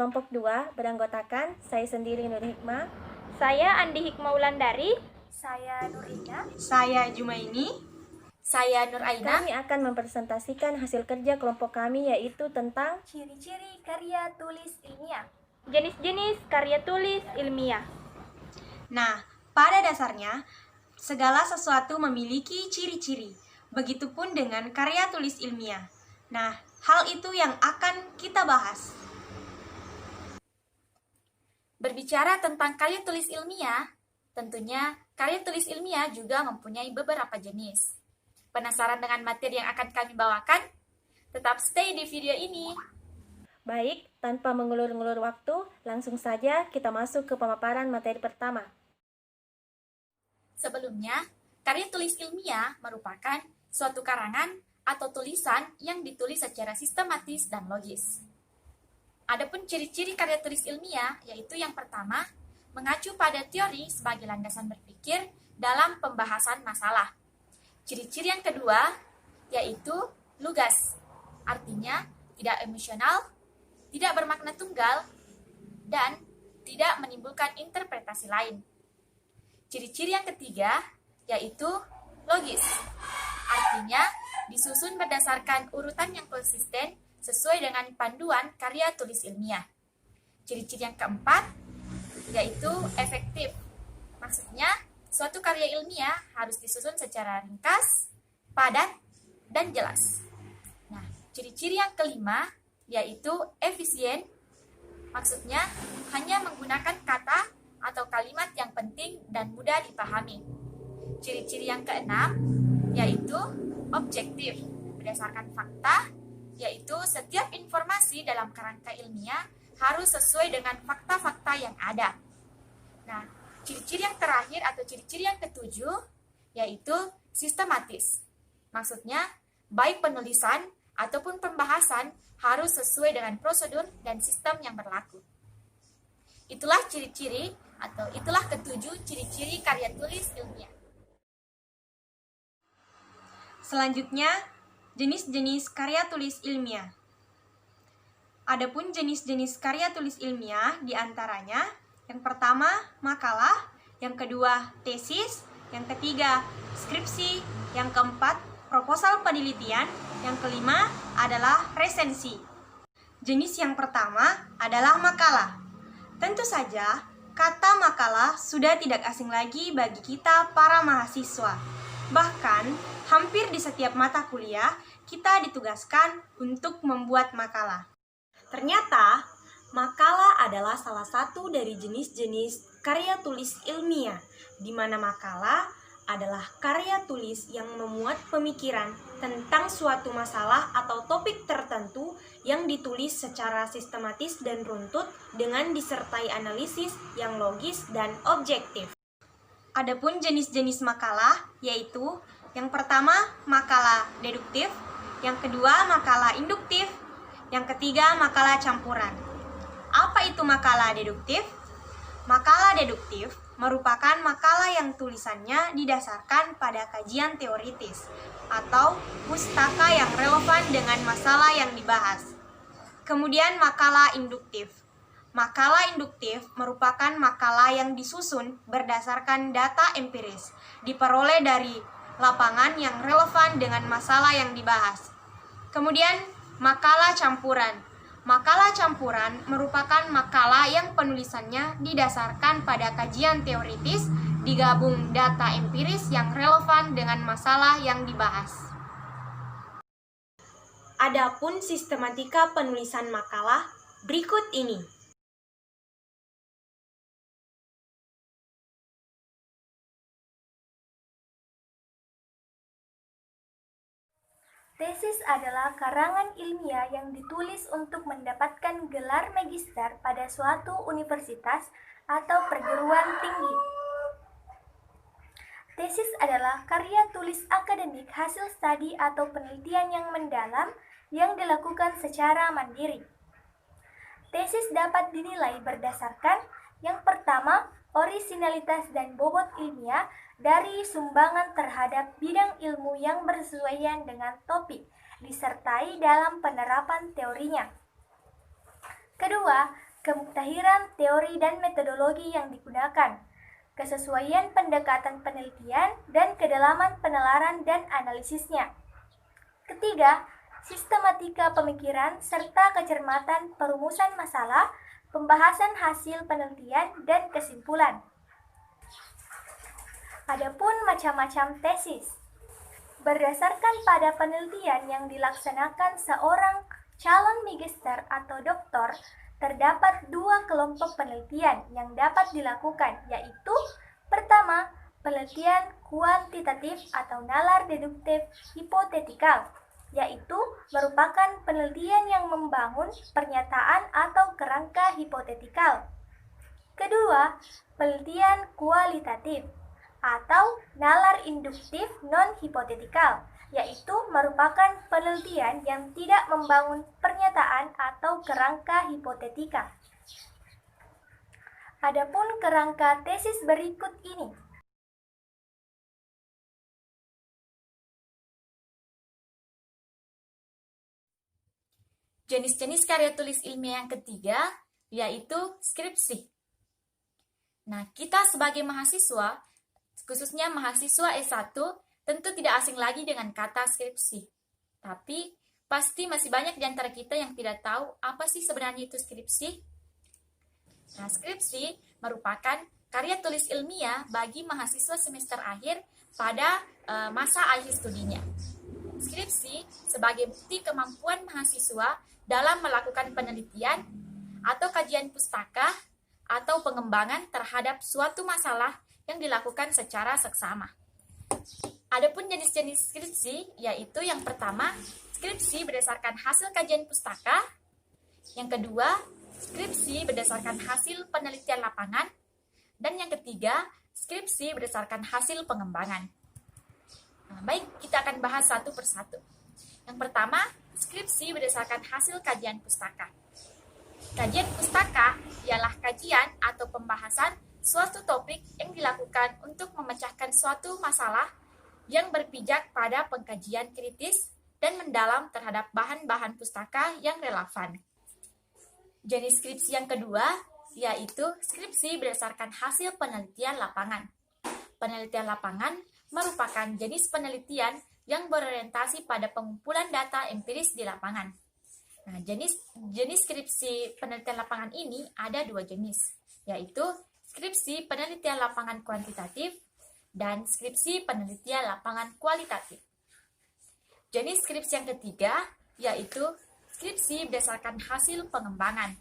kelompok 2 beranggotakan saya sendiri Nur Hikmah, saya Andi Hikmaulandari, saya Nurina, saya Jumaini, saya Nur Aina. Kami akan mempresentasikan hasil kerja kelompok kami yaitu tentang ciri-ciri karya tulis ilmiah. jenis-jenis karya tulis ilmiah. Nah, pada dasarnya, segala sesuatu memiliki ciri-ciri. Begitupun dengan karya tulis ilmiah. Nah, hal itu yang akan kita bahas. Berbicara tentang karya tulis ilmiah, tentunya karya tulis ilmiah juga mempunyai beberapa jenis. Penasaran dengan materi yang akan kami bawakan? Tetap stay di video ini. Baik, tanpa mengulur-ngulur waktu, langsung saja kita masuk ke pemaparan materi pertama. Sebelumnya, karya tulis ilmiah merupakan suatu karangan atau tulisan yang ditulis secara sistematis dan logis. Adapun ciri-ciri karya tulis ilmiah yaitu yang pertama, mengacu pada teori sebagai landasan berpikir dalam pembahasan masalah. Ciri-ciri yang kedua yaitu lugas, artinya tidak emosional, tidak bermakna tunggal, dan tidak menimbulkan interpretasi lain. Ciri-ciri yang ketiga yaitu logis, artinya disusun berdasarkan urutan yang konsisten sesuai dengan panduan karya tulis ilmiah. Ciri-ciri yang keempat yaitu efektif, maksudnya suatu karya ilmiah harus disusun secara ringkas, padat, dan jelas. Nah, ciri-ciri yang kelima yaitu efisien, maksudnya hanya menggunakan kata atau kalimat yang penting dan mudah dipahami. Ciri-ciri yang keenam yaitu objektif, berdasarkan fakta, yaitu setiap informasi dalam kerangka ilmiah harus sesuai dengan fakta-fakta yang ada. Nah, ciri-ciri yang terakhir atau ciri-ciri yang ketujuh yaitu sistematis. Maksudnya, baik penulisan ataupun pembahasan harus sesuai dengan prosedur dan sistem yang berlaku. Itulah ciri-ciri atau itulah ketujuh ciri-ciri karya tulis ilmiah. Selanjutnya, jenis-jenis karya tulis ilmiah. Adapun jenis-jenis karya tulis ilmiah diantaranya, yang pertama makalah, yang kedua tesis, yang ketiga skripsi, yang keempat proposal penelitian, yang kelima adalah resensi. Jenis yang pertama adalah makalah. Tentu saja, kata makalah sudah tidak asing lagi bagi kita para mahasiswa. Bahkan, hampir di setiap mata kuliah, kita ditugaskan untuk membuat makalah. Ternyata, makalah adalah salah satu dari jenis-jenis karya tulis ilmiah, di mana makalah adalah karya tulis yang memuat pemikiran tentang suatu masalah atau topik tertentu yang ditulis secara sistematis dan runtut dengan disertai analisis yang logis dan objektif. Adapun jenis-jenis makalah yaitu yang pertama makalah deduktif, yang kedua makalah induktif, yang ketiga makalah campuran. Apa itu makalah deduktif? Makalah deduktif merupakan makalah yang tulisannya didasarkan pada kajian teoritis atau pustaka yang relevan dengan masalah yang dibahas. Kemudian makalah induktif. Makalah induktif merupakan makalah yang disusun berdasarkan data empiris, diperoleh dari lapangan yang relevan dengan masalah yang dibahas. Kemudian makalah campuran. Makalah campuran merupakan makalah yang penulisannya didasarkan pada kajian teoritis, digabung data empiris yang relevan dengan masalah yang dibahas. Adapun sistematika penulisan makalah berikut ini. Tesis adalah karangan ilmiah yang ditulis untuk mendapatkan gelar magister pada suatu universitas atau perguruan tinggi. Tesis adalah karya tulis akademik hasil studi atau penelitian yang mendalam yang dilakukan secara mandiri. Tesis dapat dinilai berdasarkan yang pertama, orisinalitas dan bobot ilmiah dari sumbangan terhadap bidang ilmu yang bersesuaian dengan topik, disertai dalam penerapan teorinya. Kedua, kemuktahiran teori dan metodologi yang digunakan, kesesuaian pendekatan penelitian, dan kedalaman penalaran dan analisisnya. Ketiga, sistematika pemikiran serta kecermatan perumusan masalah, pembahasan hasil penelitian, dan kesimpulan. Adapun macam-macam tesis. Berdasarkan pada penelitian yang dilaksanakan seorang calon magister atau doktor, terdapat dua kelompok penelitian yang dapat dilakukan, yaitu pertama, penelitian kuantitatif atau nalar deduktif hipotetikal, yaitu merupakan penelitian yang membangun pernyataan atau kerangka hipotetikal. Kedua, penelitian kualitatif atau nalar induktif non-hipotetikal, yaitu merupakan penelitian yang tidak membangun pernyataan atau kerangka hipotetika. Adapun kerangka tesis berikut ini. Jenis-jenis karya tulis ilmiah yang ketiga yaitu skripsi. Nah, kita sebagai mahasiswa, khususnya mahasiswa S1, tentu tidak asing lagi dengan kata skripsi. Tapi, pasti masih banyak di antara kita yang tidak tahu apa sih sebenarnya itu skripsi. Nah, skripsi merupakan karya tulis ilmiah bagi mahasiswa semester akhir pada masa akhir studinya. Skripsi sebagai bukti kemampuan mahasiswa dalam melakukan penelitian atau kajian pustaka atau pengembangan terhadap suatu masalah yang dilakukan secara seksama. Adapun jenis-jenis skripsi yaitu yang pertama, skripsi berdasarkan hasil kajian pustaka. Yang kedua, skripsi berdasarkan hasil penelitian lapangan. Dan yang ketiga, skripsi berdasarkan hasil pengembangan. Nah, baik, kita akan bahas satu persatu. Yang pertama, skripsi berdasarkan hasil kajian pustaka. Kajian pustaka ialah kajian atau pembahasan suatu topik yang dilakukan untuk memecahkan suatu masalah yang berpijak pada pengkajian kritis dan mendalam terhadap bahan-bahan pustaka yang relevan. Jenis skripsi yang kedua yaitu skripsi berdasarkan hasil penelitian lapangan. Penelitian lapangan merupakan jenis penelitian yang berorientasi pada pengumpulan data empiris di lapangan. Nah, jenis skripsi penelitian lapangan ini ada dua jenis, yaitu skripsi penelitian lapangan kuantitatif dan skripsi penelitian lapangan kualitatif. Jenis skripsi yang ketiga yaitu skripsi berdasarkan hasil pengembangan.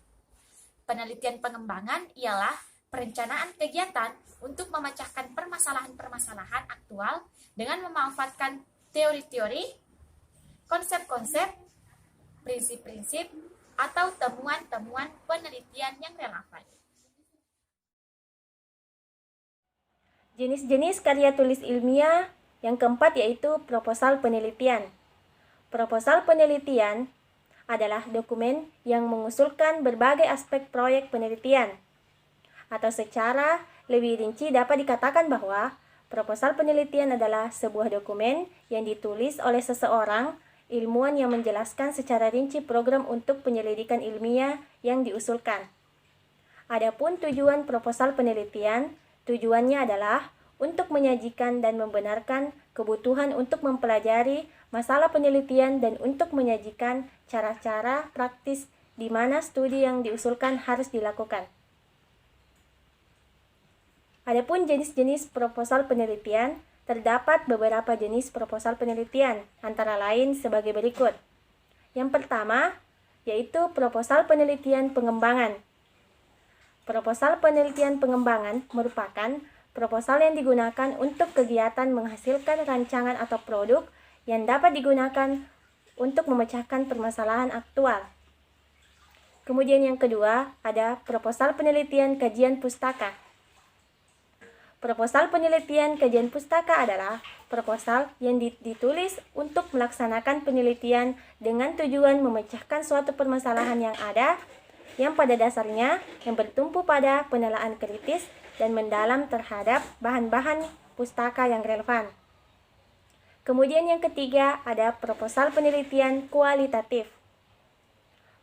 Penelitian pengembangan ialah perencanaan kegiatan untuk memecahkan permasalahan-permasalahan aktual dengan memanfaatkan teori-teori, konsep-konsep, prinsip-prinsip, atau temuan-temuan penelitian yang relevan. Jenis-jenis karya tulis ilmiah yang keempat yaitu proposal penelitian. Proposal penelitian adalah dokumen yang mengusulkan berbagai aspek proyek penelitian. Atau secara lebih rinci dapat dikatakan bahwa proposal penelitian adalah sebuah dokumen yang ditulis oleh seseorang ilmuwan yang menjelaskan secara rinci program untuk penyelidikan ilmiah yang diusulkan. Adapun tujuan proposal penelitian, tujuannya adalah untuk menyajikan dan membenarkan kebutuhan untuk mempelajari masalah penelitian dan untuk menyajikan cara-cara praktis di mana studi yang diusulkan harus dilakukan. Adapun jenis-jenis proposal penelitian, terdapat beberapa jenis proposal penelitian, antara lain sebagai berikut. Yang pertama, yaitu proposal penelitian pengembangan. Proposal penelitian pengembangan merupakan proposal yang digunakan untuk kegiatan menghasilkan rancangan atau produk yang dapat digunakan untuk memecahkan permasalahan aktual. Kemudian yang kedua, ada proposal penelitian kajian pustaka. Proposal penelitian kajian pustaka adalah proposal yang ditulis untuk melaksanakan penelitian dengan tujuan memecahkan suatu permasalahan yang ada, yang pada dasarnya yang bertumpu pada penelaahan kritis dan mendalam terhadap bahan-bahan pustaka yang relevan. Kemudian yang ketiga ada proposal penelitian kualitatif.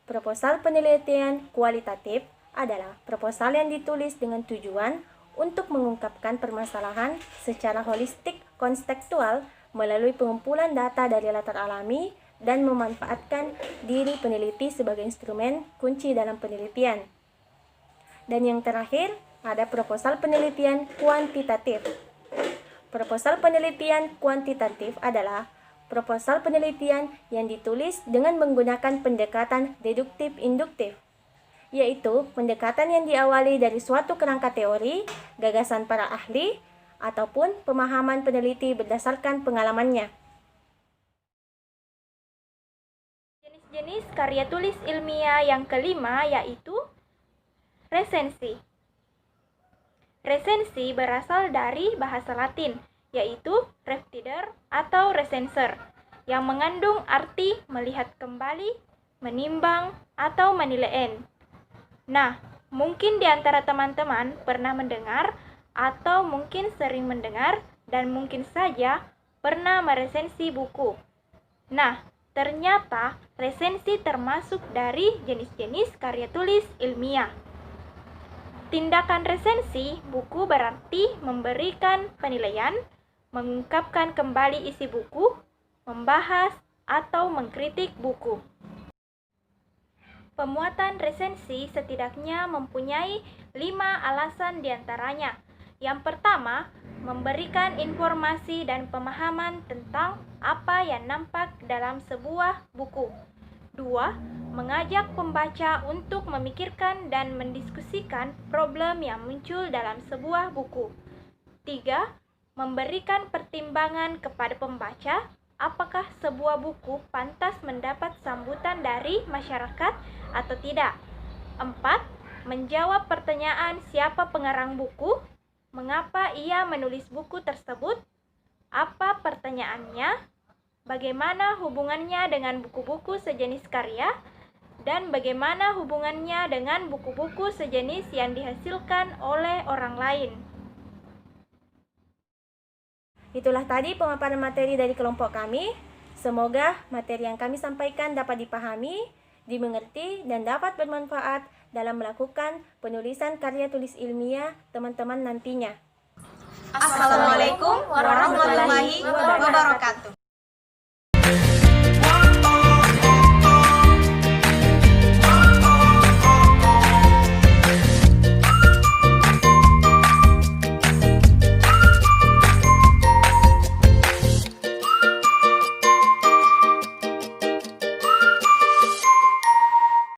Proposal penelitian kualitatif adalah proposal yang ditulis dengan tujuan untuk mengungkapkan permasalahan secara holistik konstekstual melalui pengumpulan data dari latar alami dan memanfaatkan diri peneliti sebagai instrumen kunci dalam penelitian. Dan yang terakhir, ada proposal penelitian kuantitatif. Proposal penelitian kuantitatif adalah proposal penelitian yang ditulis dengan menggunakan pendekatan deduktif-induktif, yaitu pendekatan yang diawali dari suatu kerangka teori, gagasan para ahli, ataupun pemahaman peneliti berdasarkan pengalamannya. Jenis-jenis karya tulis ilmiah yang kelima yaitu resensi. Resensi berasal dari bahasa Latin, yaitu repetitor atau recenser, yang mengandung arti melihat kembali, menimbang, atau menilai. Nah, mungkin di antara teman-teman pernah mendengar atau mungkin sering mendengar dan mungkin saja pernah meresensi buku. Nah, ternyata resensi termasuk dari jenis-jenis karya tulis ilmiah. Tindakan resensi buku berarti memberikan penilaian, mengungkapkan kembali isi buku, membahas, atau mengkritik buku. Pemuatan resensi setidaknya mempunyai 5 alasan diantaranya. Yang pertama, memberikan informasi dan pemahaman tentang apa yang nampak dalam sebuah buku. 2. Mengajak pembaca untuk memikirkan dan mendiskusikan problem yang muncul dalam sebuah buku. 3. Memberikan pertimbangan kepada pembaca apakah sebuah buku pantas mendapat sambutan dari masyarakat atau tidak. 4. Menjawab pertanyaan siapa pengarang buku, mengapa ia menulis buku tersebut, apa pertanyaannya, bagaimana hubungannya dengan buku-buku sejenis karya, dan bagaimana hubungannya dengan buku-buku sejenis yang dihasilkan oleh orang lain. Itulah tadi pemaparan materi dari kelompok kami. Semoga materi yang kami sampaikan dapat dipahami, dimengerti, dan dapat bermanfaat dalam melakukan penulisan karya tulis ilmiah teman-teman nantinya. Assalamualaikum warahmatullahi wabarakatuh.